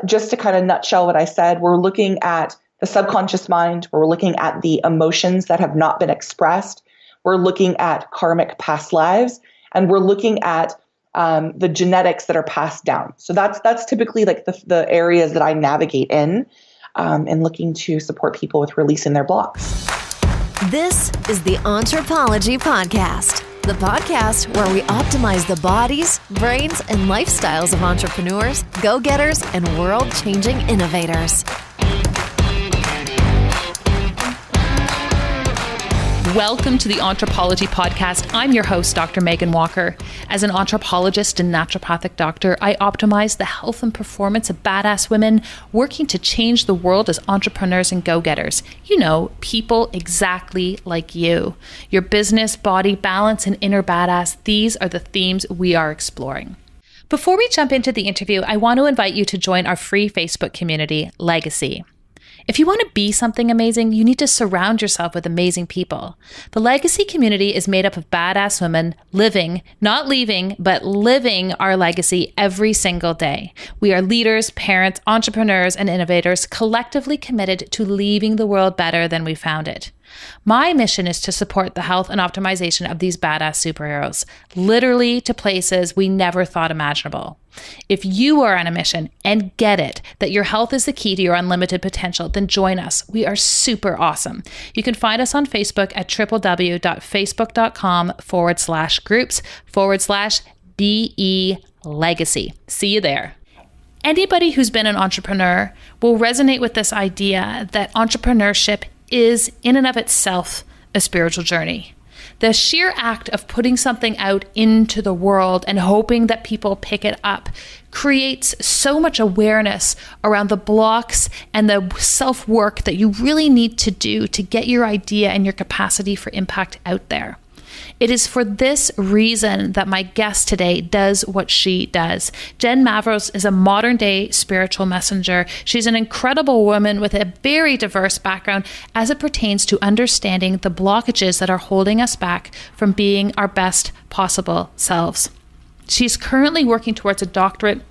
just to kind of nutshell what I said, we're looking at the subconscious mind. We're looking at the emotions that have not been expressed. We're looking at karmic past lives, and we're looking at the genetics that are passed down. So that's typically like the areas that I navigate in and looking to support people with releasing their blocks. This is the Entrepology Podcast, the podcast where we optimize the bodies, brains, and lifestyles of entrepreneurs, go-getters, and world-changing innovators. Welcome to the Entrepology Podcast. I'm your host, Dr. Megan Walker. As an anthropologist and naturopathic doctor, I optimize the health and performance of badass women working to change the world as entrepreneurs and go-getters. You know, people exactly like you. Your business, body, balance, and inner badass, these are the themes we are exploring. Before we jump into the interview, I want to invite you to join our free Facebook community, Legacy. If you want to be something amazing, you need to surround yourself with amazing people. The Legacy community is made up of badass women living, not leaving, but living our legacy every single day. We are leaders, parents, entrepreneurs, and innovators collectively committed to leaving the world better than we found it. My mission is to support the health and optimization of these badass superheroes, literally to places we never thought imaginable. If you are on a mission and get it that your health is the key to your unlimited potential, then join us. We are super awesome. You can find us on Facebook at www.facebook.com/groups/BE Legacy. See you there. Anybody who's been an entrepreneur will resonate with this idea that entrepreneurship is in and of itself a spiritual journey. The sheer act of putting something out into the world and hoping that people pick it up creates so much awareness around the blocks and the self-work that you really need to do to get your idea and your capacity for impact out there. It is for this reason that my guest today does what she does. Jen Mavros is a modern-day spiritual messenger. She's an incredible woman with a very diverse background as it pertains to understanding the blockages that are holding us back from being our best possible selves. She's currently working towards a doctorate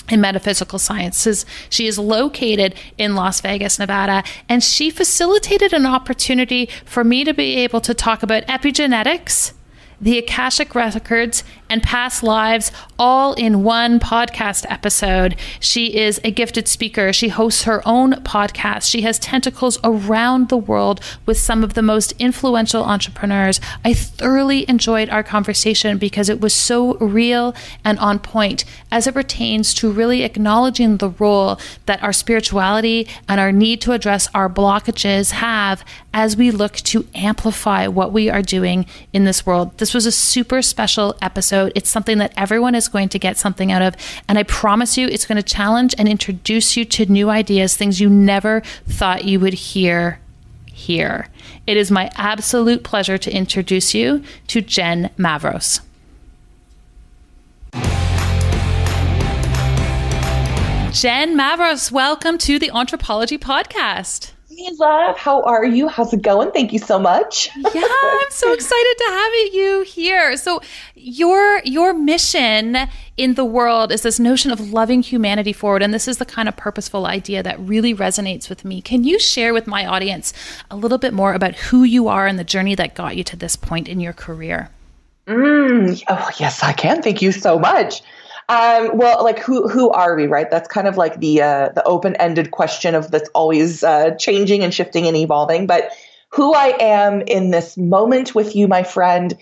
in Metaphysical Sciences. She is located in Las Vegas, Nevada, and she facilitated an opportunity for me to be able to talk about epigenetics, the Akashic Records, and past lives all in one podcast episode. She is a gifted speaker. She hosts her own podcast. She has tentacles around the world with some of the most influential entrepreneurs. I thoroughly enjoyed our conversation because it was so real and on point as it pertains to really acknowledging the role that our spirituality and our need to address our blockages have as we look to amplify what we are doing in this world. This was a super special episode. It's something that everyone is going to get something out of. And I promise you, it's going to challenge and introduce you to new ideas, things you never thought you would hear here. It is my absolute pleasure to introduce you to Jen Mavros. Jen Mavros, welcome to the Entrepology Podcast. Hey, love. How are you? How's it going? Thank you so much. Yeah, I'm so excited to have you here. So your mission in the world is this notion of loving humanity forward. And this is the kind of purposeful idea that really resonates with me. Can you share with my audience a little bit more about who you are and the journey that got you to this point in your career? Oh, yes, I can. Thank you so much. Well, like who are we, right? That's kind of like the open-ended question of that's always changing and shifting and evolving. But who I am in this moment with you, my friend,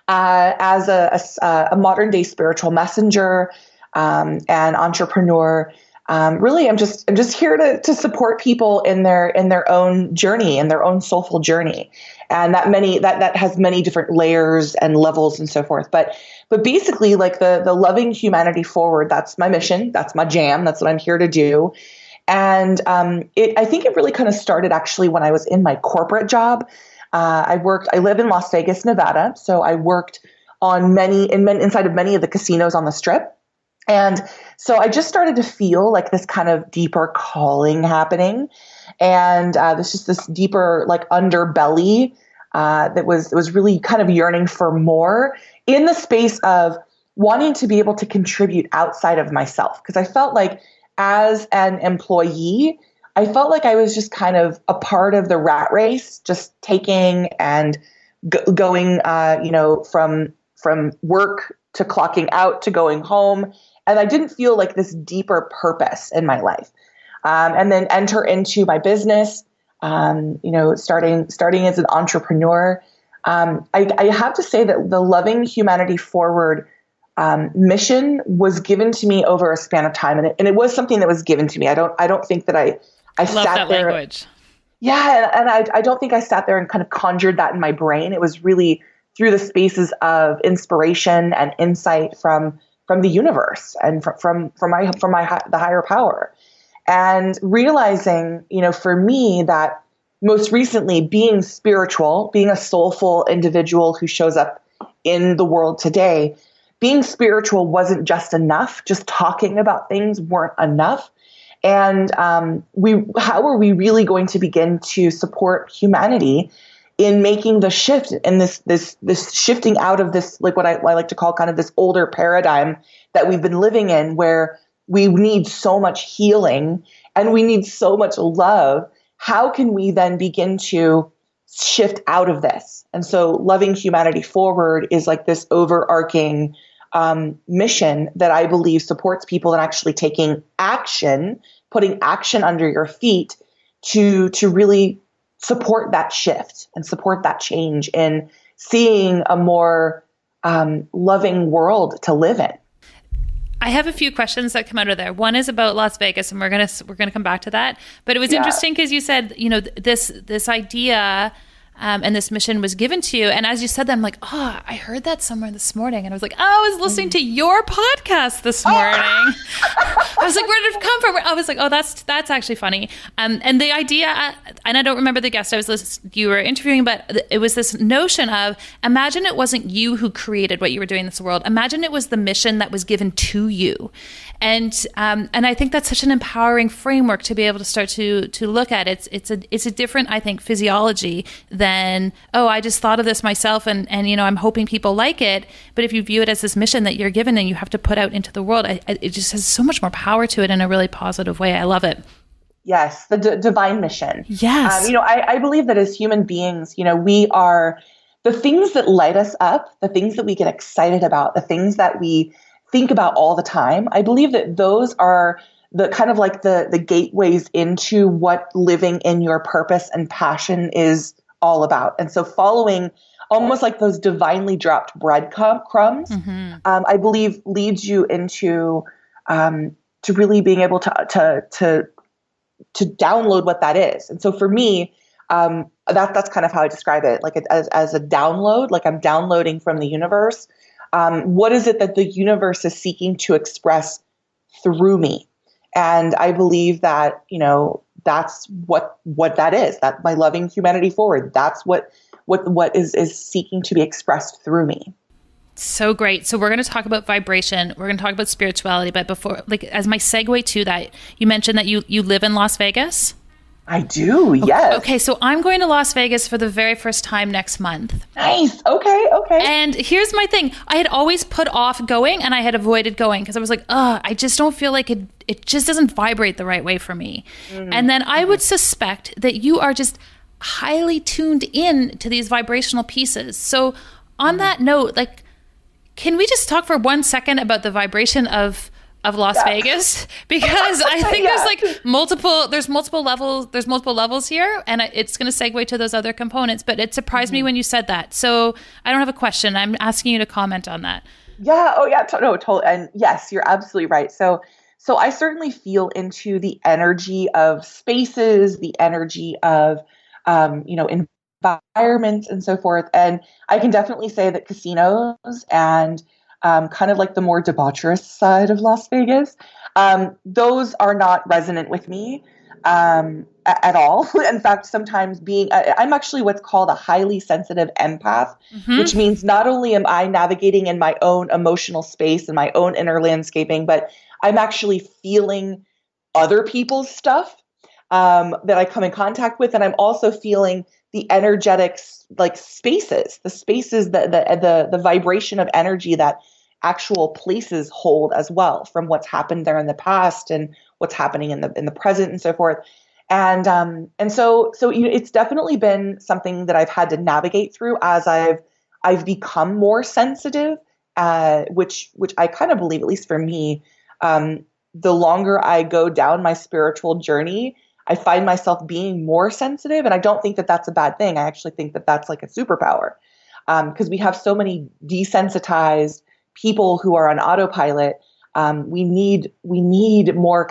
as a modern-day spiritual messenger and entrepreneur. Really, I'm just here to support people in their own journey, in their own soulful journey, and that has many different layers and levels and so forth. But basically, like the loving humanity forward, that's my mission. That's my jam. That's what I'm here to do. And I think it really kind of started actually when I was in my corporate job. I live in Las Vegas, Nevada. So I worked on inside of many of the casinos on the Strip. And so I just started to feel like this kind of deeper calling happening. And there's just this deeper like underbelly that was really kind of yearning for more in the space of wanting to be able to contribute outside of myself. Because I felt like as an employee, I felt like I was just kind of a part of the rat race, just taking and going, from work to clocking out to going home. And I didn't feel like this deeper purpose in my life. And then enter into my business, starting as an entrepreneur. I have to say that the Loving Humanity Forward mission was given to me over a span of time, and it was something that was given to me. I don't think that I love sat that there. Language. Yeah, and I don't think I sat there and kind of conjured that in my brain. It was really through the spaces of inspiration and insight from the universe and from the higher power, and realizing, for me, that most recently being spiritual, being a soulful individual who shows up in the world today, being spiritual wasn't just enough. Just talking about things weren't enough. And how are we really going to begin to support humanity in making the shift and this shifting out of this, like what I like to call kind of this older paradigm that we've been living in, where we need so much healing and we need so much love. How can we then begin to shift out of this? And so Loving Humanity Forward is like this overarching mission that I believe supports people in actually taking action, putting action under your feet to really support that shift and support that change in seeing a more loving world to live in. I have a few questions that come out of there. One is about Las Vegas, and we're gonna come back to that. But it was interesting because you said, this idea and this mission was given to you. And as you said that, I'm like, I heard that somewhere this morning. And I was like, I was listening to your podcast this morning. I was like, where did it come from? I was like, that's actually funny. And the idea, and I don't remember the guest you were interviewing, but it was this notion of, imagine it wasn't you who created what you were doing in this world. Imagine it was the mission that was given to you. And I think that's such an empowering framework to be able to start to look at. It's a different, I think, physiology than, I just thought of this myself and I'm hoping people like it. But if you view it as this mission that you're given and you have to put out into the world, it just has so much more power to it in a really positive way. I love it. Yes, the divine mission. Yes. I believe that as human beings, we are the things that light us up, the things that we get excited about, the things that we think about all the time. I believe that those are the kind of like the gateways into what living in your purpose and passion is all about. And so following almost like those divinely dropped breadcrumbs, I believe leads you into to really being able to download what that is. And so for me, that's kind of how I describe it, like as a download, like I'm downloading from the universe. What is it that the universe is seeking to express through me? And I believe that, that's what that is, that my Loving Humanity Forward, that's what is seeking to be expressed through me. So great. So we're going to talk about vibration. We're going to talk about spirituality. But before, as my segue to that, you mentioned that you live in Las Vegas. I do, yes. Okay, so I'm going to Las Vegas for the very first time next month. Nice. Okay. And here's my thing. I had always put off going and I had avoided going because I was like, I just don't feel like it just doesn't vibrate the right way for me. And then I would suspect that you are just highly tuned in to these vibrational pieces. So on that note, can we just talk for 1 second about the vibration of Las Vegas, because I think there's multiple levels here, and it's going to segue to those other components, but it surprised me when you said that. So I don't have a question. I'm asking you to comment on that. Yeah. Oh yeah. No, totally. And yes, you're absolutely right. So I certainly feel into the energy of spaces, the energy of, environments and so forth. And I can definitely say that casinos and kind of like the more debaucherous side of Las Vegas, those are not resonant with me at all. In fact, sometimes I'm actually what's called a highly sensitive empath, which means not only am I navigating in my own emotional space and my own inner landscaping, but I'm actually feeling other people's stuff that I come in contact with. And I'm also feeling the energetics, like spaces, the vibration of energy that actual places hold as well, from what's happened there in the past and what's happening in the present and so forth. And so it's definitely been something that I've had to navigate through as I've become more sensitive, which I kind of believe, at least for me, the longer I go down my spiritual journey, I find myself being more sensitive. And I don't think that that's a bad thing. I actually think that that's like a superpower, because we have so many desensitized people who are on autopilot. We need more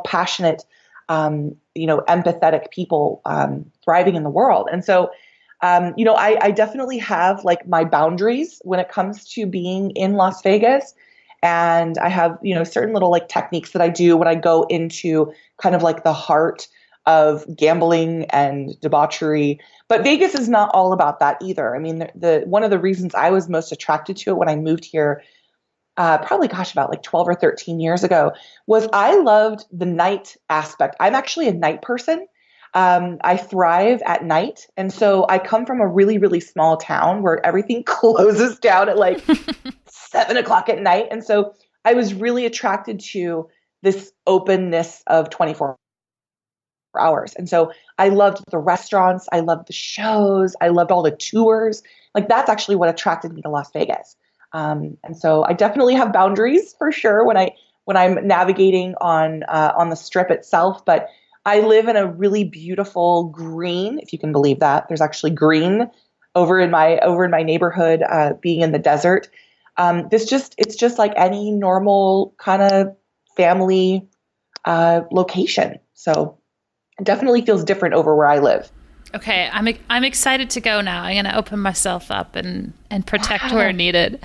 passionate, empathetic people thriving in the world. And so, I definitely have like my boundaries when it comes to being in Las Vegas. And I have, certain little like techniques that I do when I go into kind of like the heart of gambling and debauchery. But Vegas is not all about that either. I mean, the one of the reasons I was most attracted to it when I moved here, probably, about like 12 or 13 years ago, was I loved the night aspect. I'm actually a night person. I thrive at night. And so I come from a really, really small town where everything closes down at like 7:00 at night. And so I was really attracted to this openness of 24 hours. And so I loved the restaurants. I loved the shows. I loved all the tours. Like that's actually what attracted me to Las Vegas. And so I definitely have boundaries for sure when I'm navigating on the strip itself. But I live in a really beautiful green, if you can believe that. There's actually green over in my neighborhood, being in the desert. It's just like any normal kind of family location. So it definitely feels different over where I live. Okay, I'm excited to go now. I'm going to open myself up and protect where needed.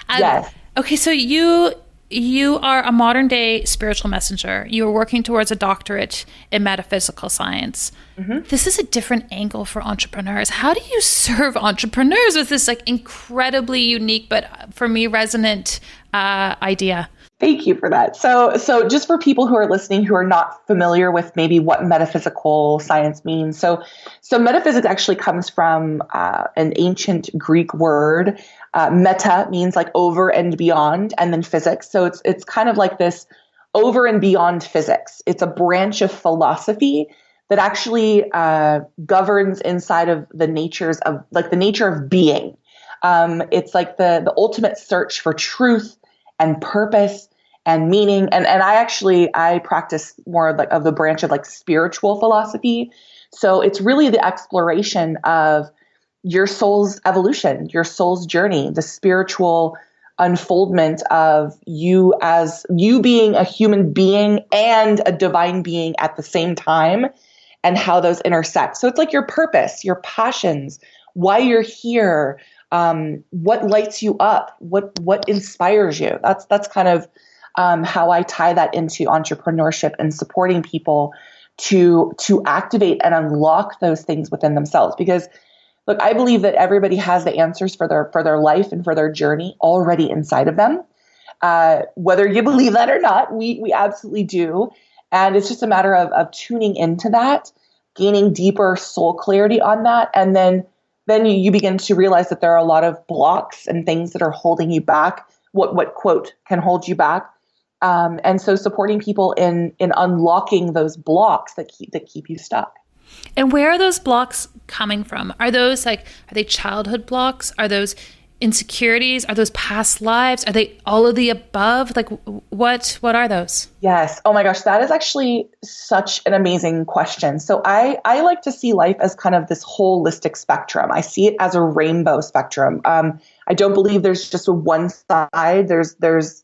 Yes. Okay, so you are a modern day spiritual messenger. You are working towards a doctorate in metaphysical science. Mm-hmm. This is a different angle for entrepreneurs. How do you serve entrepreneurs with this like incredibly unique, but for me resonant idea? Thank you for that. So just for people who are listening who are not familiar with maybe what metaphysical science means. So metaphysics actually comes from an ancient Greek word. Meta means like over and beyond, and then physics. So it's kind of like this over and beyond physics. It's a branch of philosophy that actually governs inside of the nature of being. It's like the ultimate search for truth and purpose and meaning. And I practice more of the branch of like spiritual philosophy. So it's really the exploration of your soul's evolution, your soul's journey, the spiritual unfoldment of you as you being a human being and a divine being at the same time, and how those intersect. So it's like your purpose, your passions, why you're here, what lights you up, what inspires you. That's kind of how I tie that into entrepreneurship and supporting people to activate and unlock those things within themselves. Because look, I believe that everybody has the answers for their life and for their journey already inside of them. Whether you believe that or not, we absolutely do. And it's just a matter of tuning into that, gaining deeper soul clarity on that, and then you begin to realize that there are a lot of blocks and things that are holding you back. What quote can hold you back? And so supporting people in unlocking those blocks that keep you stuck. And where are those blocks coming from? Are they childhood blocks? Are those insecurities? Are those past lives? Are they all of the above? Like what are those? Yes. Oh my gosh, that is actually such an amazing question. So I like to see life as kind of this holistic spectrum. I see it as a rainbow spectrum. I don't believe there's just a one side. There's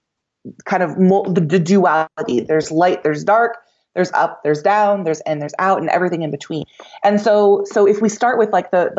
kind of the duality. There's light, there's dark, there's up, there's down, there's in, there's out, and everything in between. And so if we start with like the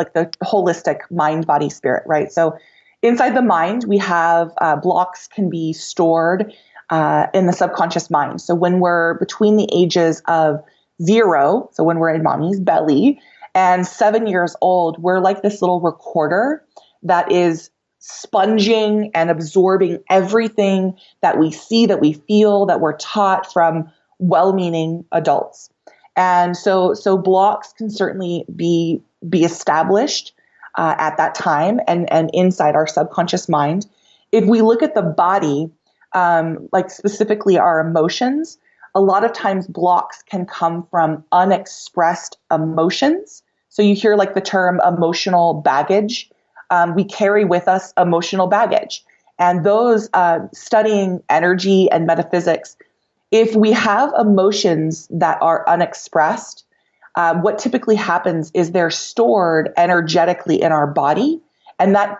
holistic mind, body, spirit, right? So inside the mind, we have blocks can be stored in the subconscious mind. So when we're between the ages of 0, so when we're in mommy's belly, and 7 years old, we're like this little recorder that is sponging and absorbing everything that we see, that we feel, that we're taught from well-meaning adults. And so blocks can certainly be established at that time and inside our subconscious mind. If we look at the body, like specifically our emotions, a lot of times blocks can come from unexpressed emotions. So you hear like the term emotional baggage. We carry with us emotional baggage. And those studying energy and metaphysics, if we have emotions that are unexpressed, what typically happens is they're stored energetically in our body. And that,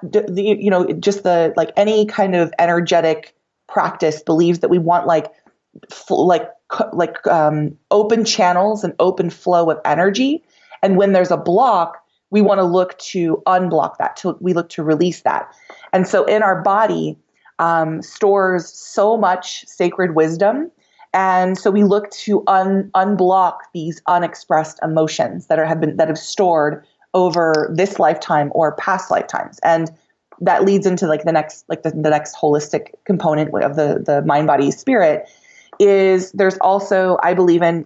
just like any kind of energetic practice believes that we want open channels and open flow of energy. And when there's a block, we want to look to unblock that. We look to release that. And so in our body stores so much sacred wisdom. And so we look to unblock these unexpressed emotions that have stored over this lifetime or past lifetimes. And that leads into the next holistic component of the mind, body, spirit. Is there's also, I believe in,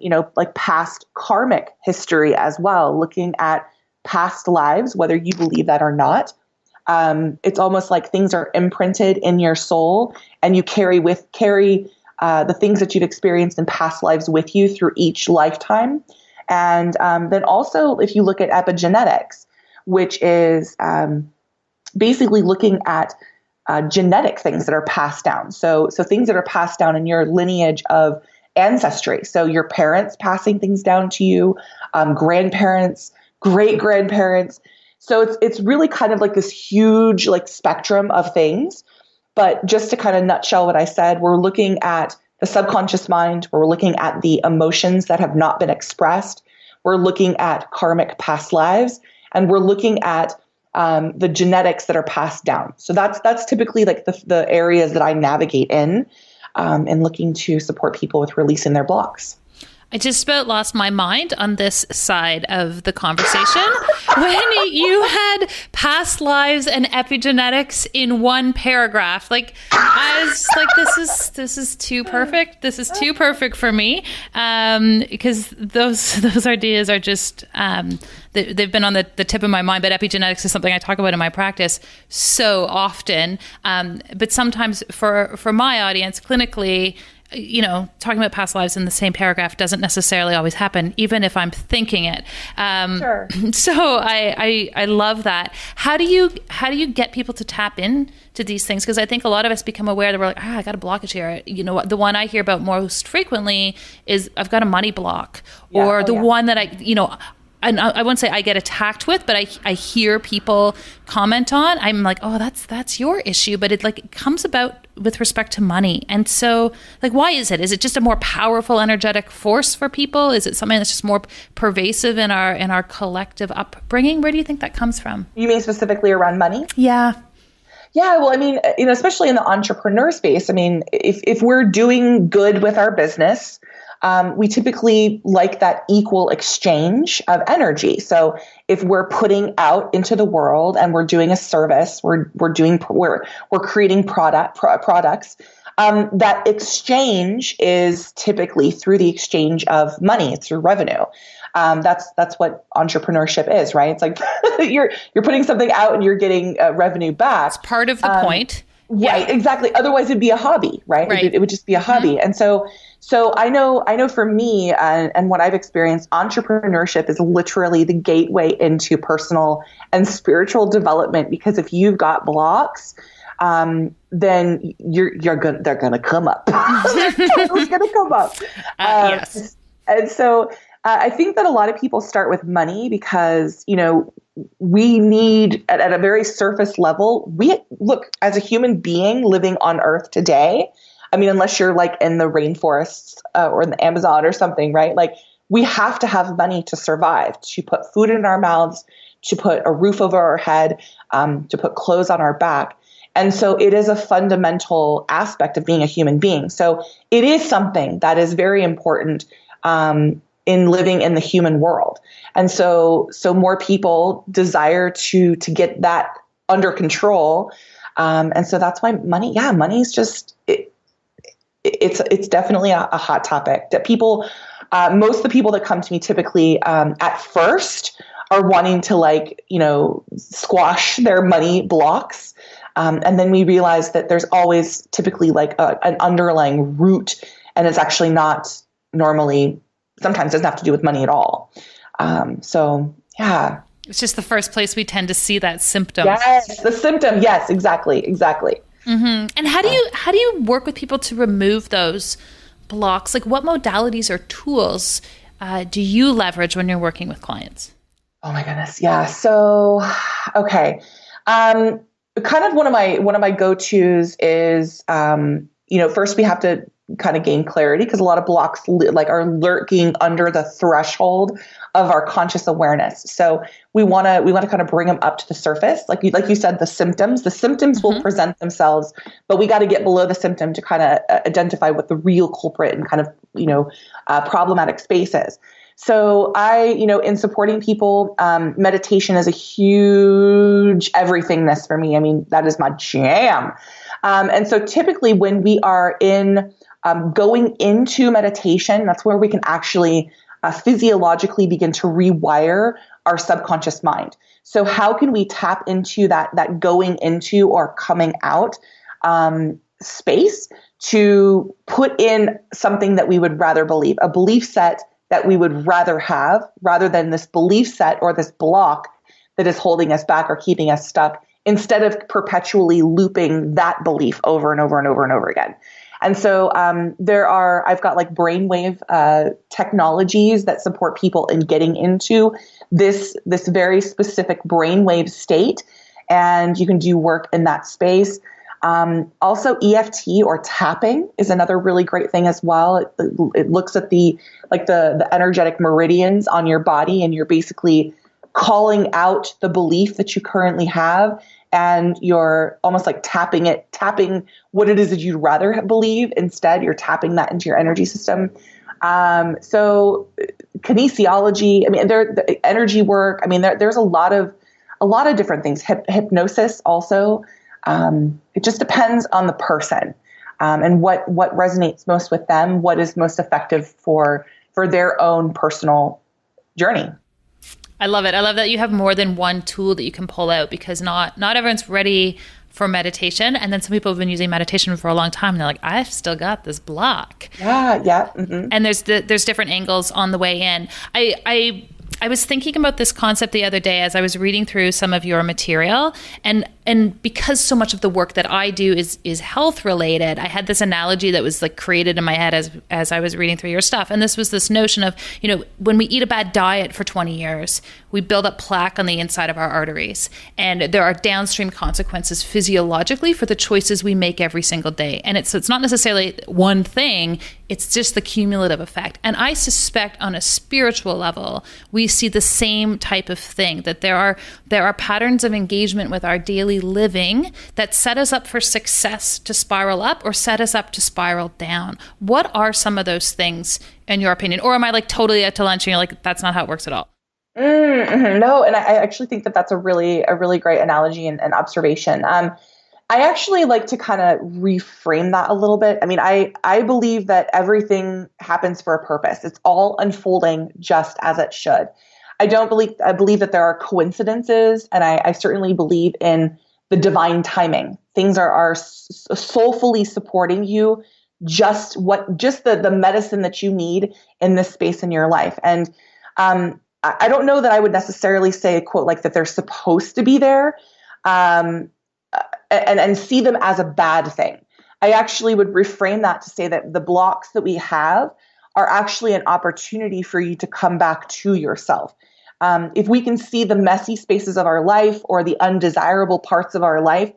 past karmic history as well, looking at past lives, whether you believe that or not. It's almost like things are imprinted in your soul, and you carry the things that you've experienced in past lives with you through each lifetime. And then also, if you look at epigenetics, which is basically looking at genetic things that are passed down. So things that are passed down in your lineage of ancestry. So your parents passing things down to you, grandparents, great-grandparents. So it's really kind of like this huge spectrum of things. But just to kind of nutshell what I said, we're looking at the subconscious mind. We're looking at the emotions that have not been expressed. We're looking at karmic past lives, and we're looking at the genetics that are passed down. So that's typically the areas that I navigate in looking to support people with releasing their blocks. I just about lost my mind on this side of the conversation when you had past lives and epigenetics in one paragraph. I was like, this is too perfect. This is too perfect for me, because those ideas are just they've been on the tip of my mind. But epigenetics is something I talk about in my practice so often. But sometimes for my audience, clinically, talking about past lives in the same paragraph doesn't necessarily always happen, even if I'm thinking it. Sure. So I love that. How do you get people to tap in to these things? Because I think a lot of us become aware that we're like, I got a blockage here. The one I hear about most frequently is I've got a money block, or one that and I won't say I get attacked with, but I hear people comment on. I'm like, oh, that's your issue, but it comes about with respect to money. And so, why is it? Is it just a more powerful energetic force for people? Is it something that's just more pervasive in our collective upbringing? Where do you think that comes from? You mean specifically around money? Yeah. Yeah, well, I mean, especially in the entrepreneur space, I mean, if we're doing good with our business, we typically like that equal exchange of energy. So if we're putting out into the world and we're doing a service, we're creating products. That exchange is typically through the exchange of money. It's through revenue. That's what entrepreneurship is, right? It's like you're putting something out and you're getting revenue back. It's part of the point. Right, exactly. Otherwise, it'd be a hobby, right? It would just be a hobby. Mm-hmm. And so I know for me and what I've experienced, entrepreneurship is literally the gateway into personal and spiritual development. Because if you've got blocks, then they're gonna come up. They're totally gonna come up. Yes. And so I think that a lot of people start with money because we need at a very surface level. We look as a human being living on Earth today. I mean, unless you're in the rainforests or in the Amazon or something, right? We have to have money to survive, to put food in our mouths, to put a roof over our head, to put clothes on our back. And so it is a fundamental aspect of being a human being. So it is something that is very important in living in the human world. And so more people desire to get that under control. And so that's why money is just, it's definitely a hot topic that people, most of the people that come to me typically at first are wanting to squash their money blocks. And then we realize that there's always typically an underlying root, and it's actually not normally sometimes doesn't have to do with money at all. So yeah. It's just the first place we tend to see that symptom. Yes, the symptom. Yes, exactly. Mm-hmm. And how do you work with people to remove those blocks? Like, what modalities or tools do you leverage when you're working with clients? Oh my goodness. Yeah. So, okay. Kind of one of my go-tos is, first we have to kind of gain clarity, because a lot of blocks are lurking under the threshold of our conscious awareness. So we want to kind of bring them up to the surface. Like you said, the symptoms will present themselves, but we got to get below the symptom to kind of identify what the real culprit and kind of, problematic space is. So in supporting people, meditation is a huge everythingness for me. I mean, that is my jam. And so typically when we are going into meditation, that's where we can actually physiologically begin to rewire our subconscious mind. So how can we tap into that going into or coming out space to put in something that we would rather believe, a belief set that we would rather have, rather than this belief set or this block that is holding us back or keeping us stuck, instead of perpetually looping that belief over and over and over and over again. And so I've got like brainwave technologies that support people in getting into this very specific brainwave state, and you can do work in that space. Also, EFT or tapping is another really great thing as well. It looks at the energetic meridians on your body, and you're basically calling out the belief that you currently have, and you're almost like tapping what it is that you'd rather believe. Instead, you're tapping that into your energy system. So kinesiology, the energy work. There's a lot of different things. Hypnosis also. It just depends on the person, and what resonates most with them, what is most effective for their own personal journey. I love it. I love that you have more than one tool that you can pull out, because not everyone's ready for meditation. And then some people have been using meditation for a long time, and they're like, I've still got this block. Yeah. Mm-hmm. And there's different angles on the way in. I was thinking about this concept the other day as I was reading through some of your material, and because so much of the work that I do is health related, I had this analogy that was like created in my head as I was reading through your stuff. And this was this notion of, when we eat a bad diet for 20 years, we build up plaque on the inside of our arteries, and there are downstream consequences physiologically for the choices we make every single day. And it's not necessarily one thing, it's just the cumulative effect. And I suspect on a spiritual level, we see the same type of thing, that there are patterns of engagement with our daily living that set us up for success to spiral up or set us up to spiral down. What are some of those things in your opinion? Or am I like totally out to lunch and you're like, that's not how it works at all? Mm-hmm. No, and I actually think that that's a really great analogy and observation. I actually like to kind of reframe that a little bit. I believe that everything happens for a purpose. It's all unfolding just as it should. I believe that there are coincidences, and I certainly believe in the divine timing. Things are soulfully supporting you, just the medicine that you need in this space in your life. And I don't know that I would necessarily say a quote like that they're supposed to be there, and see them as a bad thing. I actually would reframe that to say that the blocks that we have are actually an opportunity for you to come back to yourself. If we can see the messy spaces of our life or the undesirable parts of our life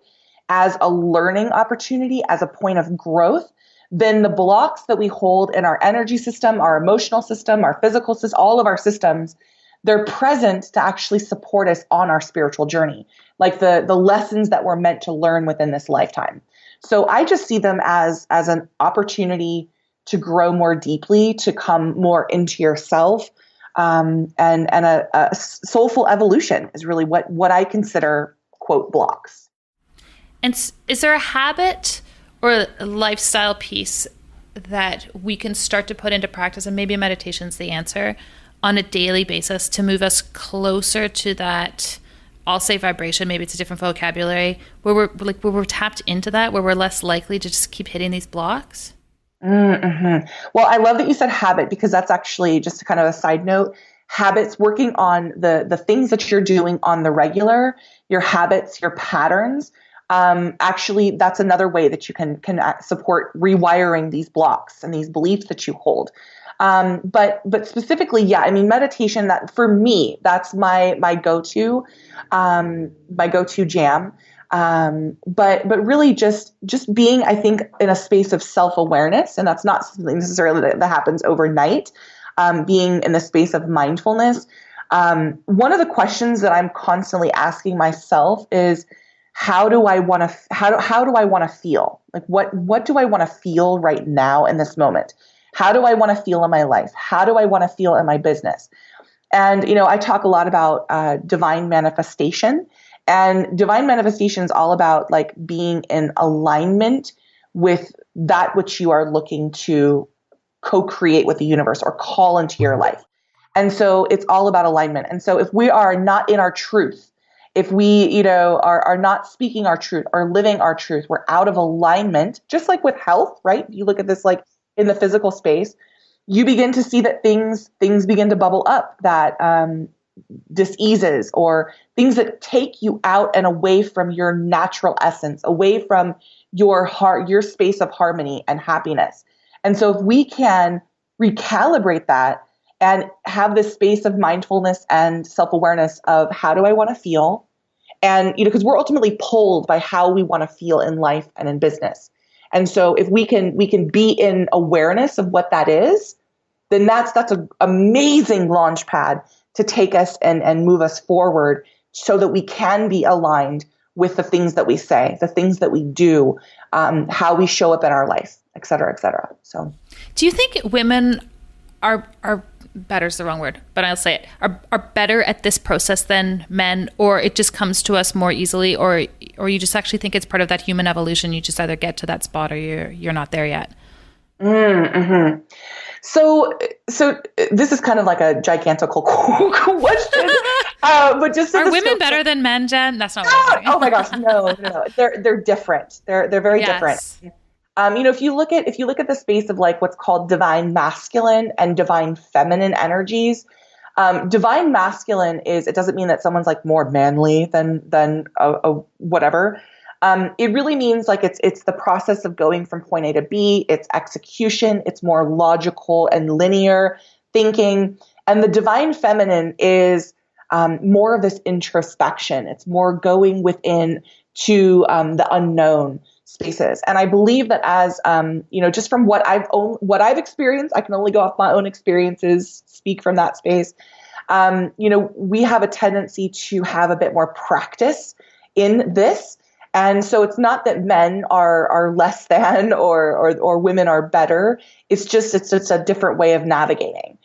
as a learning opportunity, as a point of growth, then the blocks that we hold in our energy system, our emotional system, our physical system, all of our systems, they're present to actually support us on our spiritual journey, like the lessons that we're meant to learn within this lifetime. So I just see them as an opportunity to grow more deeply, to come more into yourself, and a soulful evolution is really what I consider, quote, blocks. And is there a habit or a lifestyle piece that we can start to put into practice, and maybe meditation's the answer, on a daily basis to move us closer to that, I'll say vibration, maybe it's a different vocabulary, where we're tapped into that, where we're less likely to just keep hitting these blocks? Mm-hmm. Well, I love that you said habit, because that's actually just kind of a side note. Habits, working on the things that you're doing on the regular, your habits, your patterns. Actually, that's another way that you can support rewiring these blocks and these beliefs that you hold. But specifically, yeah, I mean, meditation, that for me, that's my go-to jam. But really just being, I think, in a space of self-awareness, and that's not something necessarily that happens overnight. Being in the space of mindfulness. One of the questions that I'm constantly asking myself is, how do I want to feel? Like, what do I want to feel right now in this moment? How do I want to feel in my life? How do I want to feel in my business? And, I talk a lot about divine manifestation. And divine manifestation is all about like being in alignment with that which you are looking to co-create with the universe or call into your life. And so it's all about alignment. And so if we are not in our truth, if we, are not speaking our truth or living our truth, we're out of alignment, just like with health, right? You look at this like in the physical space, you begin to see that things begin to bubble up, that diseases or things that take you out and away from your natural essence, away from your heart, your space of harmony and happiness. And so if we can recalibrate that and have this space of mindfulness and self-awareness of, how do I want to feel? And, because we're ultimately pulled by how we want to feel in life and in business. And so if we can be in awareness of what that is, then that's an amazing launch pad to take us and move us forward, so that we can be aligned with the things that we say, the things that we do, how we show up in our life, et cetera, et cetera. So, do you think women are better is the wrong word, but I'll say it, are better at this process than men, or it just comes to us more easily, or you just actually think it's part of that human evolution? You just either get to that spot or you're not there yet. Mm-hmm. So this is kind of like a gigantical question, but just are women better than men, Jen? That's not what I'm saying. Oh my gosh, no. They're different. They're very different. If you look at the space of like what's called divine masculine and divine feminine energies, divine masculine it doesn't mean that someone's like more manly than a whatever. It really means like it's the process of going from point A to B. It's execution. It's more logical and linear thinking. And the divine feminine is more of this introspection. It's more going within to the unknown spaces. And I believe that as just from what I've experienced, I can only go off my own experiences, speak from that space. We have a tendency to have a bit more practice in this. And so it's not that men are less than or women are better. It's just a different way of navigating.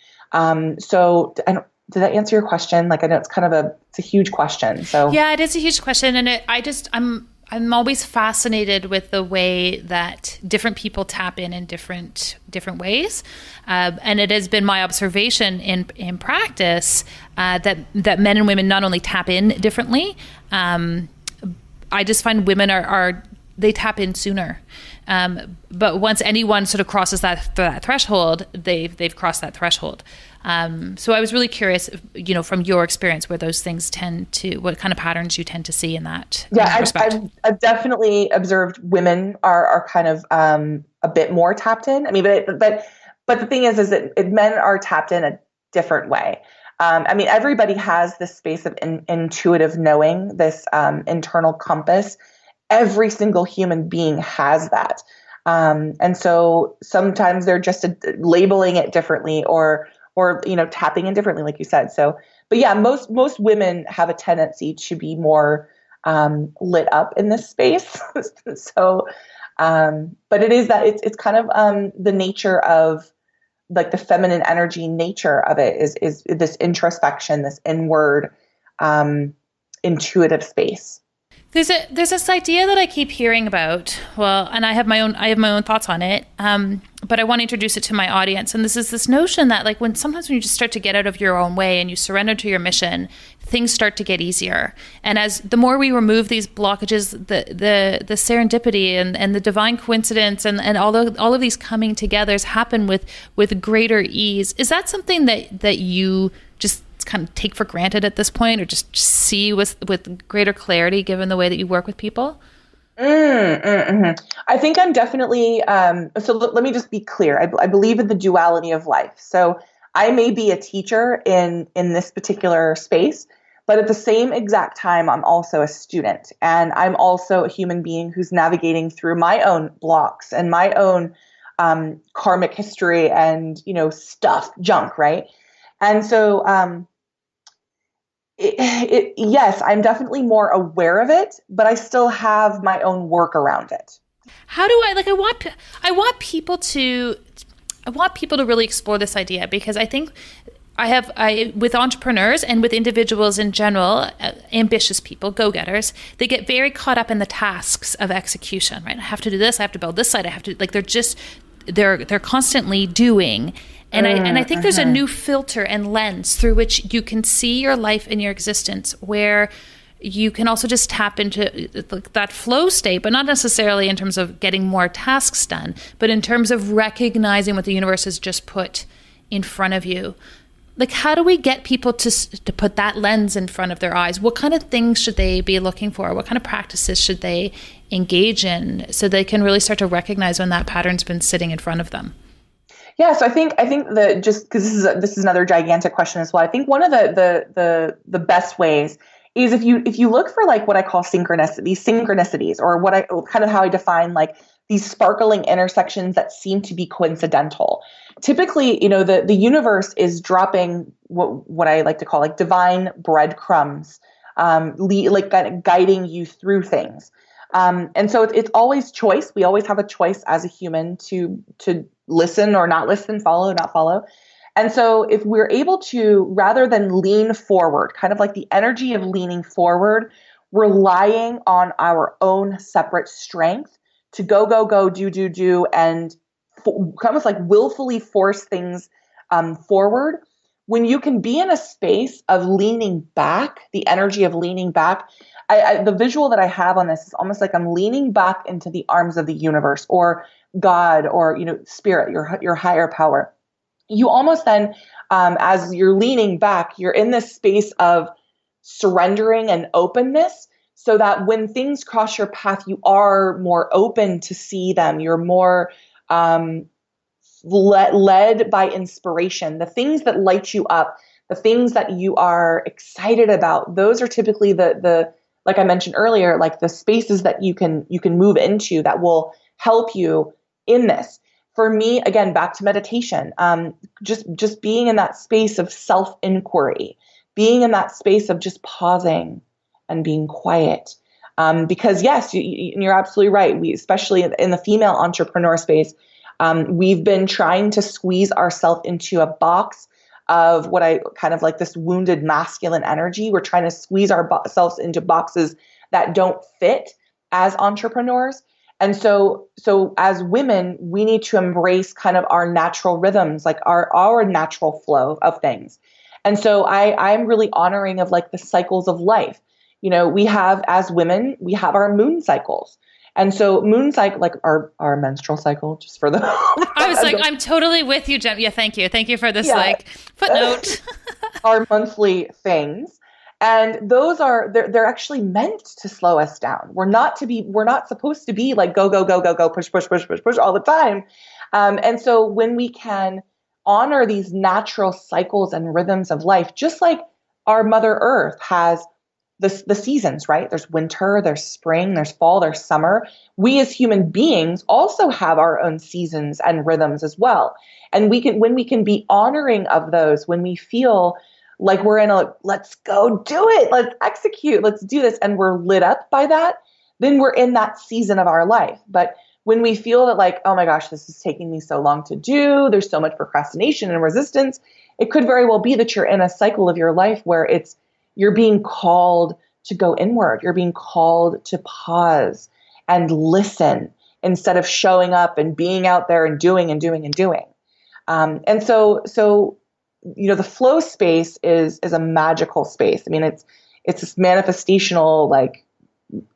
So did that answer your question? Like, I know it's kind of it's a huge question. So yeah, it is a huge question, and I'm always fascinated with the way that different people tap in different ways, and it has been my observation in practice that men and women not only tap in differently. I just find women they tap in sooner. But once anyone sort of crosses that threshold, they've crossed that threshold. So I was really curious, from your experience, where those things what kind of patterns you tend to see in that. Yeah, I've definitely observed women are kind of a bit more tapped in. I mean, but the thing is that men are tapped in a different way. Everybody has this space of intuitive knowing, this internal compass. Every single human being has that. And so sometimes they're just labeling it differently or tapping in differently, like you said. So, but yeah, most women have a tendency to be more lit up in this space. So, but it is that it's kind of the nature of like the feminine energy nature of it is this introspection, this inward intuitive space. There's this idea that I keep hearing about. Well, and I have my own thoughts on it. But I want to introduce it to my audience. And this is this notion that like sometimes when you just start to get out of your own way and you surrender to your mission, things start to get easier. And as the more we remove these blockages, the serendipity and the divine coincidence and all of these coming togethers happen with greater ease. Is that something that you just kind of take for granted at this point, or just see with greater clarity given the way that you work with people? I think I'm definitely, let me just be clear. I believe in the duality of life. So I may be a teacher in this particular space, but at the same exact time, I'm also a student, and I'm also a human being who's navigating through my own blocks and my own karmic history and, junk, right? And so, yes, I'm definitely more aware of it, but I still have my own work around it. How do I want people to really explore this idea, because I think with entrepreneurs and with individuals in general, ambitious people, go-getters, they get very caught up in the tasks of execution, right? I have to do this, I have to build this site, I have to, like, they're constantly doing. And I think there's a new filter and lens through which you can see your life and your existence, where you can also just tap into that flow state, but not necessarily in terms of getting more tasks done, but in terms of recognizing what the universe has just put in front of you. Like, how do we get people to put that lens in front of their eyes? What kind of things should they be looking for? What kind of practices should they engage in so they can really start to recognize when that pattern's been sitting in front of them? Yeah, so I think that, just because this is another gigantic question as well. I think one of the best ways is if you look for like what I call synchronicities, or what I kind of how I define like these sparkling intersections that seem to be coincidental. Typically, the universe is dropping what I like to call like divine breadcrumbs, like kind of guiding you through things. And so it's always choice. We always have a choice as a human to listen or not listen, follow, not follow. And so if we're able to, rather than lean forward, kind of like the energy of leaning forward, relying on our own separate strength to go, do, and almost like willfully force things forward. When you can be in a space of leaning back, the energy of leaning back, the visual that I have on this is almost like I'm leaning back into the arms of the universe, or God, or spirit, your higher power. You almost then, as you're leaning back, you're in this space of surrendering and openness, so that when things cross your path, you are more open to see them. You're more led by inspiration. The things that light you up, the things that you are excited about, those are typically the like I mentioned earlier, like the spaces that you can move into that will help you in this. For me, again, back to meditation, just being in that space of self-inquiry, being in that space of just pausing and being quiet. Because yes, you're absolutely right. We, especially in the female entrepreneur space, we've been trying to squeeze ourselves into a box of what I kind of like this wounded masculine energy. We're trying to squeeze ourselves into boxes that don't fit as entrepreneurs. And so as women, we need to embrace kind of our natural rhythms, like our natural flow of things. And so I'm really honoring of like the cycles of life. We have, as women, we have our moon cycles. And so moon cycle, like our menstrual cycle, just for the... I was like, I'm totally with you, Jen. Yeah, thank you. Thank you for this footnote. Our monthly things. And those they're actually meant to slow us down. We're not supposed to be like go, push all the time. And so when we can honor these natural cycles and rhythms of life, just like our Mother Earth has the seasons, right? There's winter, there's spring, there's fall, there's summer. We as human beings also have our own seasons and rhythms as well. And when we can be honoring of those, when we feel like we're in let's go do it, let's execute, let's do this, and we're lit up by that, then we're in that season of our life. But when we feel that like, oh my gosh, this is taking me so long to do, there's so much procrastination and resistance, it could very well be that you're in a cycle of your life where you're being called to go inward. You're being called to pause and listen instead of showing up and being out there and doing and doing and doing. And so, the flow space is a magical space. I mean, it's this manifestational, like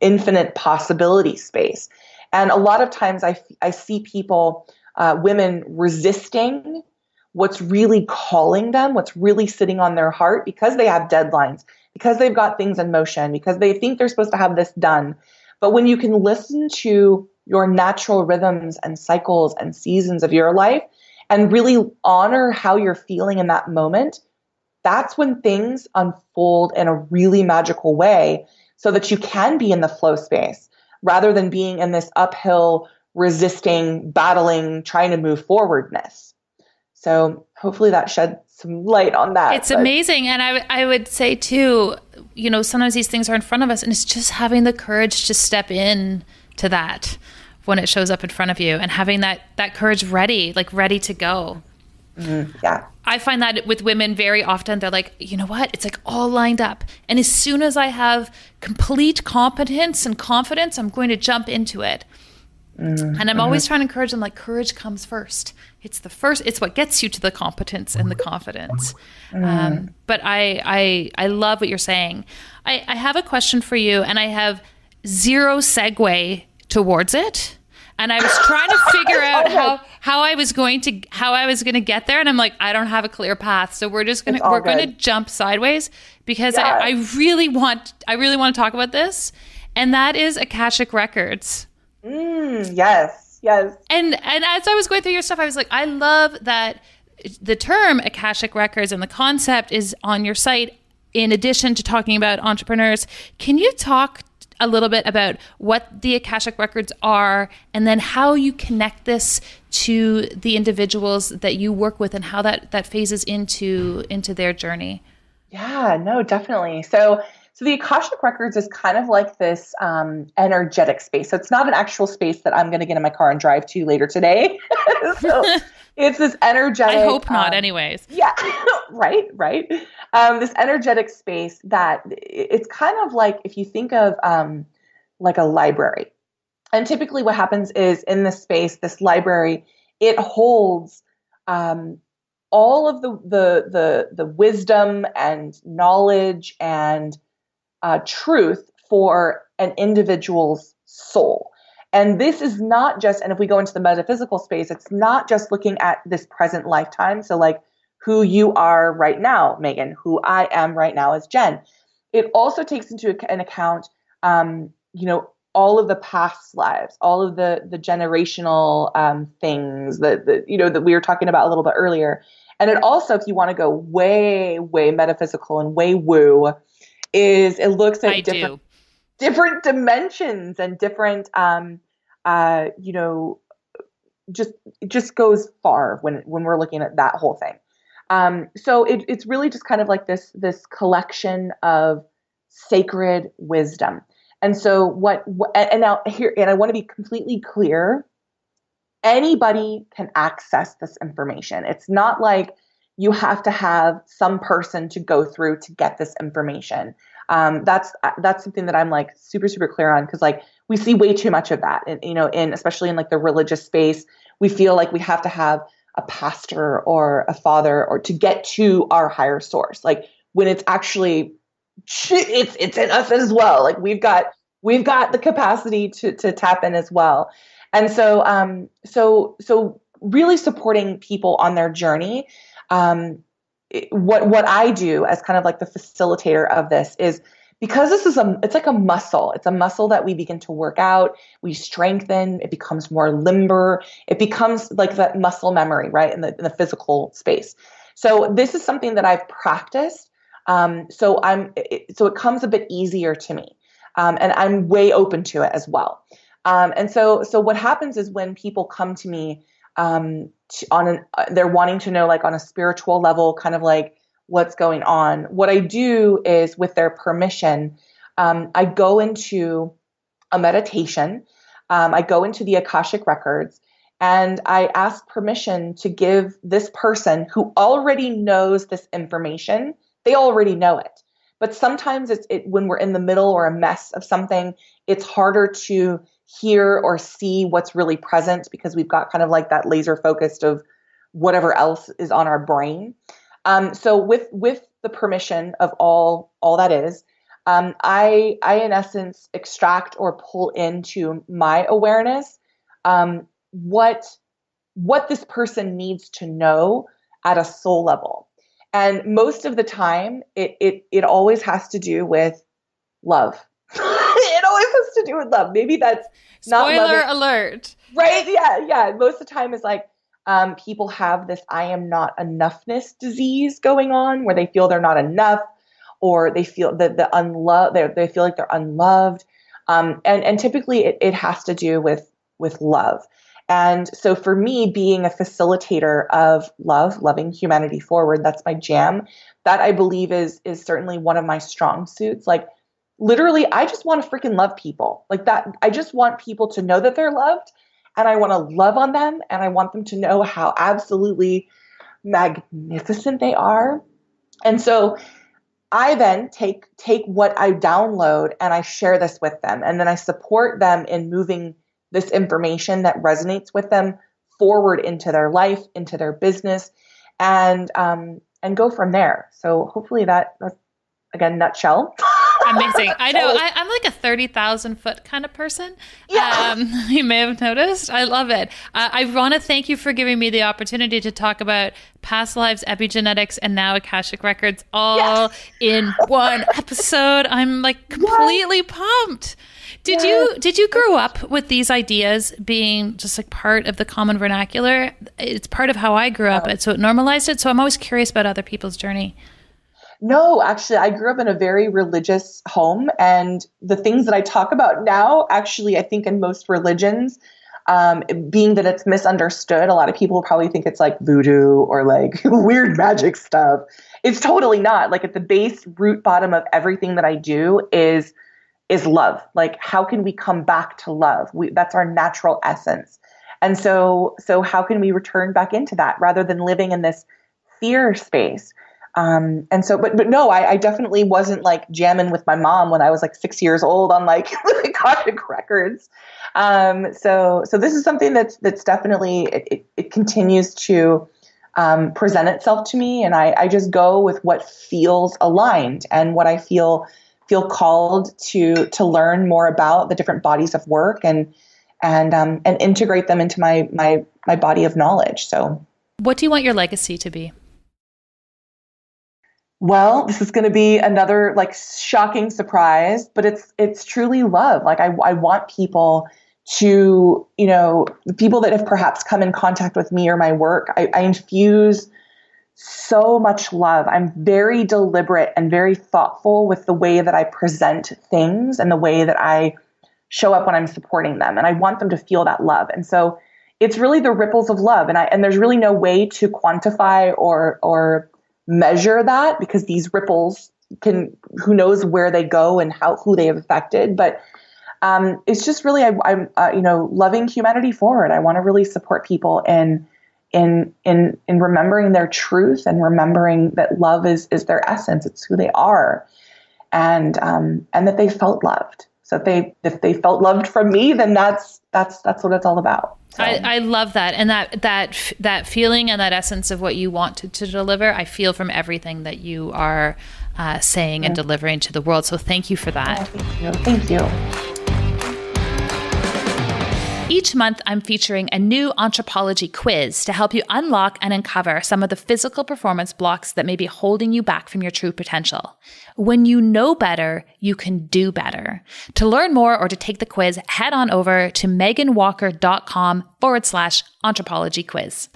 infinite possibility space. And a lot of times I see people, women resisting what's really calling them, what's really sitting on their heart because they have deadlines, because they've got things in motion, because they think they're supposed to have this done. But when you can listen to your natural rhythms and cycles and seasons of your life and really honor how you're feeling in that moment, that's when things unfold in a really magical way so that you can be in the flow space rather than being in this uphill, resisting, battling, trying to move forwardness. So hopefully that shed some light on that. It's amazing. And I would say too, sometimes these things are in front of us and it's just having the courage to step in to that when it shows up in front of you and having that courage ready to go. Yeah. I find that with women very often, they're like, you know what? It's like all lined up. And as soon as I have complete competence and confidence, I'm going to jump into it. And I'm always trying to encourage them, like, courage comes first. It's what gets you to the competence and the confidence. But I love what you're saying. I have a question for you, and I have zero segue towards it. And I was trying to figure out how I was going to get there. And I'm like, I don't have a clear path. So we're going to jump sideways because I really want to talk about this. And that is Akashic Records. Yes. And as I was going through your stuff, I was like, I love that the term Akashic Records and the concept is on your site in addition to talking about entrepreneurs. Can you talk a little bit about what the Akashic Records are and then how you connect this to the individuals that you work with and how that phases into their journey? Yeah, no, definitely. So the Akashic Records is kind of like this energetic space. So it's not an actual space that I'm going to get in my car and drive to later today. So it's this energetic. I hope not, anyways. Yeah, right. This energetic space that it's kind of like if you think of like a library. And typically what happens is in this space, this library, it holds all of the wisdom and knowledge and truth for an individual's soul. And this is not just, and if we go into the metaphysical space, it's not just looking at this present lifetime. So like who you are right now, Megan, who I am right now as Jen. It also takes into an account, all of the past lives, all of the generational things that we were talking about a little bit earlier. And it also, if you want to go way, way metaphysical and way woo, it looks at different dimensions and different, just goes far when we're looking at that whole thing. So it's really just kind of like this collection of sacred wisdom. And so and now here, and I want to be completely clear, anybody can access this information. It's not like you have to have some person to go through to get this information. That's something that I'm like super, super clear on because like we see way too much of that. And, especially in like the religious space, we feel like we have to have a pastor or a father or to get to our higher source. Like when it's actually, it's in us as well. Like we've got the capacity to tap in as well. And so, so really supporting people on their journey. What I do as kind of like the facilitator of this is because it's like a muscle. It's a muscle that we begin to work out. We strengthen. It becomes more limber. It becomes like that muscle memory, right? In the physical space. So this is something that I've practiced. So it comes a bit easier to me. And I'm way open to it as well. And so what happens is when people come to me, they're wanting to know like on a spiritual level, kind of like what's going on. What I do is with their permission, I go into a meditation. I go into the Akashic Records and I ask permission to give this person who already knows this information. They already know it. But sometimes when we're in the middle or a mess of something, it's harder to hear or see what's really present because we've got kind of like that laser focused of whatever else is on our brain. So with the permission of all that is, I in essence extract or pull into my awareness what this person needs to know at a soul level. And most of the time, it always has to do with love. It always has to do with love. Maybe that's not spoiler alert. Right? Yeah. Most of the time it's like people have this I am not enoughness disease going on where they feel they're not enough, or they feel that they feel like they're unloved. And typically it has to do with love. And so for me, being a facilitator of loving humanity forward, that's my jam. That I believe is certainly one of my strong suits. Like literally, I just want to freaking love people like that. I just want people to know that they're loved, and I want to love on them, and I want them to know how absolutely magnificent they are. And so I then take what I download and I share this with them, and then I support them in moving this information that resonates with them forward into their life, into their business, and go from there. So hopefully that's again, nutshell. Amazing. I know. I'm like a 30,000 foot kind of person. Yeah. You may have noticed. I love it. I want to thank you for giving me the opportunity to talk about past lives, epigenetics, and now Akashic Records all in one episode. I'm like completely pumped. Did you grow up with these ideas being just like part of the common vernacular? It's part of how I grew up, so it normalized it. So I'm always curious about other people's journey. No, actually, I grew up in a very religious home, and the things that I talk about now, actually, I think in most religions, being that it's misunderstood, a lot of people probably think it's like voodoo or like weird magic stuff. It's totally not. Like at the base, root bottom of everything that I do is love. Like, how can we come back to love? That's our natural essence. And so how can we return back into that rather than living in this fear space? And so, but no, I definitely wasn't like jamming with my mom when I was like 6 years old on like Akashic Records. So this is something that's definitely, it continues to, present itself to me. And I just go with what feels aligned and what I feel called to learn more about the different bodies of work and integrate them into my body of knowledge. So what do you want your legacy to be? Well, this is going to be another like shocking surprise, but it's truly love. Like I want people to, the people that have perhaps come in contact with me or my work, I infuse so much love. I'm very deliberate and very thoughtful with the way that I present things and the way that I show up when I'm supporting them. And I want them to feel that love. And so it's really the ripples of love. And there's really no way to quantify or measure that, because these ripples who knows where they go and who they have affected. But it's just really, I'm loving humanity forward. I want to really support people in remembering their truth and remembering that love is their essence. It's who they are, and that they felt loved. So if they felt loved from me, then that's what it's all about. So. I love that. And that feeling and that essence of what you want to deliver, I feel from everything that you are saying and delivering to the world. So thank you for that. Oh, thank you. Each month, I'm featuring a new anthropology quiz to help you unlock and uncover some of the physical performance blocks that may be holding you back from your true potential. When you know better, you can do better. To learn more or to take the quiz, head on over to meganwalker.com/anthropology quiz.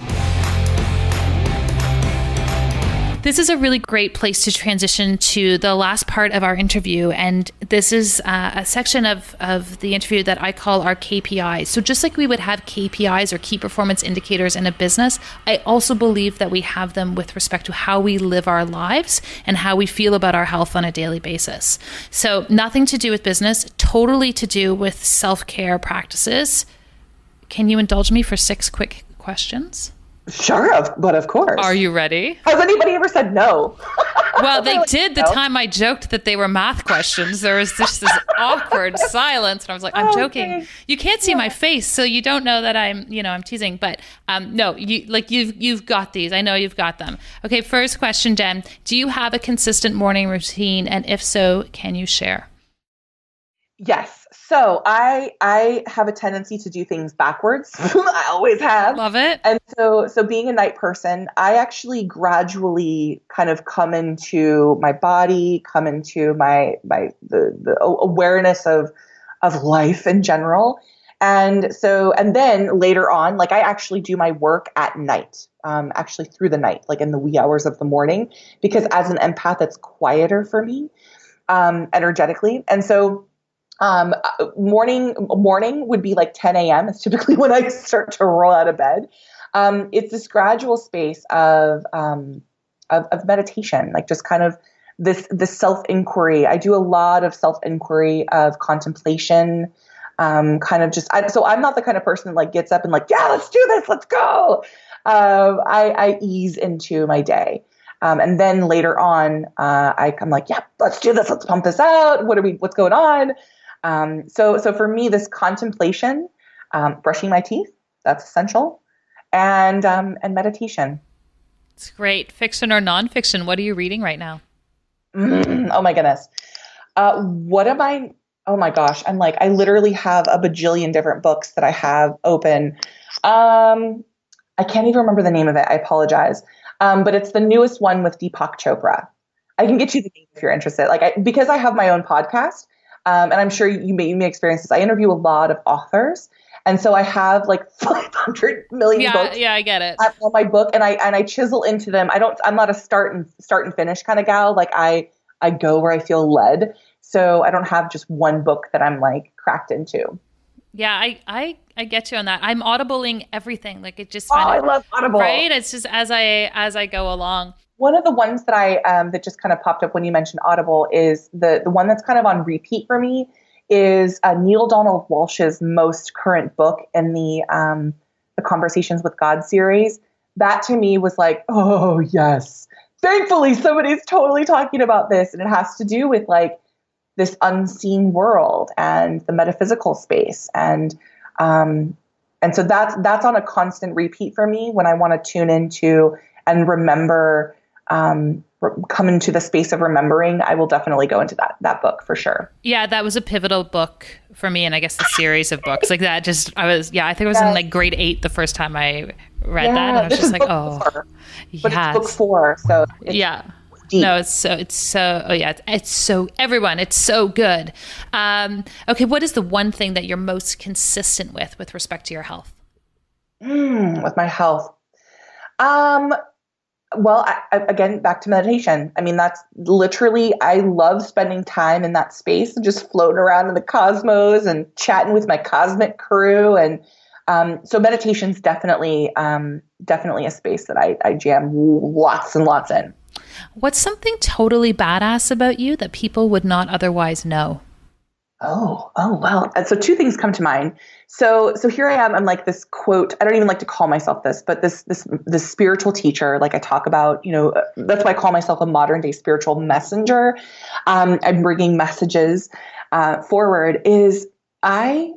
This is a really great place to transition to the last part of our interview. And this is a section of the interview that I call our KPIs. So just like we would have KPIs or key performance indicators in a business, I also believe that we have them with respect to how we live our lives and how we feel about our health on a daily basis. So nothing to do with business, totally to do with self-care practices. Can you indulge me for 6 quick questions? Sure, but of course. Are you ready? Has anybody ever said no? Well, they did the time I joked that they were math questions. There was just this awkward silence. And I was like, I'm joking. You can't see my face, so you don't know that I'm teasing. But no, you've got these. I know you've got them. Okay, first question, Jen. Do you have a consistent morning routine? And if so, can you share? Yes. So I have a tendency to do things backwards. I always have. Love it. And so being a night person, I actually gradually kind of come into my body, come into the awareness of life in general. And then later on, like I actually do my work at night, actually through the night, like in the wee hours of the morning, because as an empath, it's quieter for me, energetically. And so morning would be like 10 a.m. It's typically when I start to roll out of bed. It's this gradual space of meditation, like just kind of this self-inquiry. I do a lot of self-inquiry, of contemplation, I'm not the kind of person that like gets up and like, yeah, let's do this, let's go. I ease into my day. And then later on, I'm like, yeah, let's do this. Let's pump this out. What's going on? So for me, this contemplation, brushing my teeth, that's essential, and meditation. It's great. Fiction or nonfiction? What are you reading right now? Oh my goodness. Oh my gosh. I literally have a bajillion different books that I have open. I can't even remember the name of it. I apologize. But it's the newest one with Deepak Chopra. I can get you the name if you're interested. Because I have my own podcast, and I'm sure you may experience this. I interview a lot of authors, and so I have like 500 million books. Yeah, I get it. On my book, and I chisel into them. I'm not a start and finish kind of gal. Like I go where I feel led. So I don't have just one book that I'm like cracked into. Yeah, I get you on that. I'm audibling everything. Like it just I love Audible. Right? It's just as I go along. One of the ones that that just kind of popped up when you mentioned Audible is the one that's kind of on repeat for me is Neil Donald Walsh's most current book in the Conversations with God series. That to me was like, oh yes, thankfully somebody's totally talking about this, and it has to do with like this unseen world and the metaphysical space, and so that's on a constant repeat for me when I want to tune into and remember. Come into the space of remembering, I will definitely go into that book for sure. Yeah, that was a pivotal book for me, and I guess the series of books like that. I think I was in like grade 8 the first time I read that, and I was just like, oh, but it's book 4, so it's deep. No, it's so everyone, it's so good. Okay, what is the one thing that you're most consistent with respect to your health? With my health, well, again, back to meditation. I mean, that's literally, I love spending time in that space and just floating around in the cosmos and chatting with my cosmic crew. And so meditation's definitely a space that I jam lots and lots in. What's something totally badass about you that people would not otherwise know? Oh, well. So 2 things come to mind. So here I am. I'm like this quote. I don't even like to call myself this, but this spiritual teacher, like I talk about, that's why I call myself a modern day spiritual messenger. I'm bringing messages forward. Is I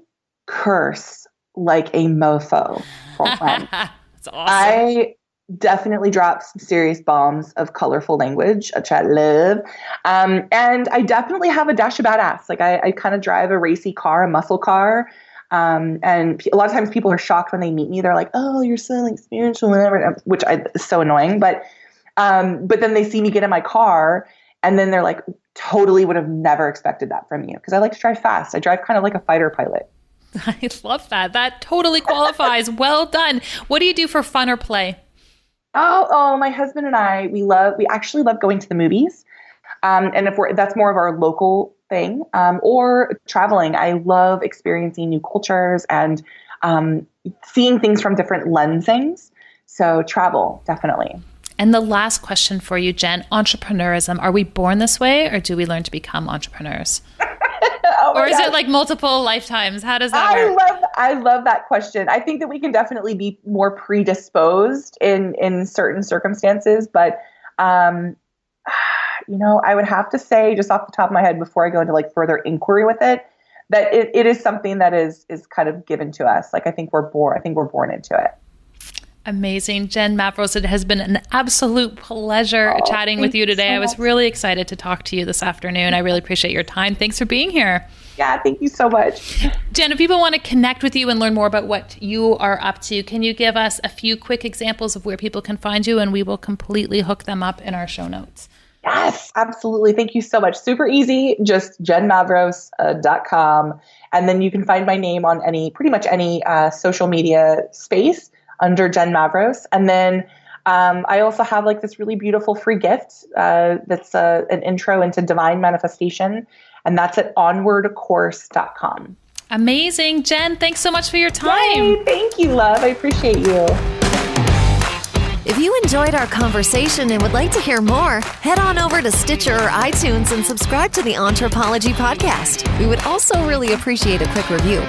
curse like a mofo. That's awesome. I definitely drop some serious bombs of colorful language, which I love. And I definitely have a dash of badass. Like I kind of drive a racy car, a muscle car. And a lot of times people are shocked when they meet me. They're like, oh, you're so like spiritual, whatever, which is so annoying. But then they see me get in my car and then they're like, totally would have never expected that from you. Because I like to drive fast. I drive kind of like a fighter pilot. I love that. That totally qualifies. Well done. What do you do for fun or play? Oh, my husband and I, we actually love going to the movies. And that's more of our local thing, or traveling. I love experiencing new cultures and seeing things from different lensings. So travel, definitely. And the last question for you, Jen, entrepreneurism. Are we born this way or do we learn to become entrepreneurs? Or is it like multiple lifetimes? How does that work? I love that question. I think that we can definitely be more predisposed in certain circumstances, but I would have to say, just off the top of my head, before I go into like further inquiry with it, that it is something that is kind of given to us. Like I think we're born into it. Amazing. Jen Mavros, it has been an absolute pleasure chatting with you today. I was really excited to talk to you this afternoon. I really appreciate your time. Thanks for being here. Yeah, thank you so much. Jen, if people want to connect with you and learn more about what you are up to, can you give us a few quick examples of where people can find you, and we will completely hook them up in our show notes? Yes, absolutely. Thank you so much. Super easy. Just jenmavros.com. And then you can find my name on pretty much any social media space under Jen Mavros. And then I also have like this really beautiful free gift that's an intro into divine manifestation. And that's at onwardcourse.com. Amazing. Jen, thanks so much for your time. Yay, thank you, love. I appreciate you. If you enjoyed our conversation and would like to hear more, head on over to Stitcher or iTunes and subscribe to the Entrepology podcast. We would also really appreciate a quick review.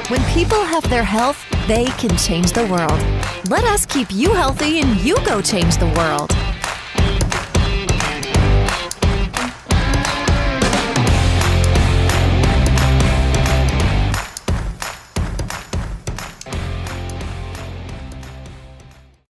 When people have their health, they can change the world. Let us keep you healthy and you go change the world.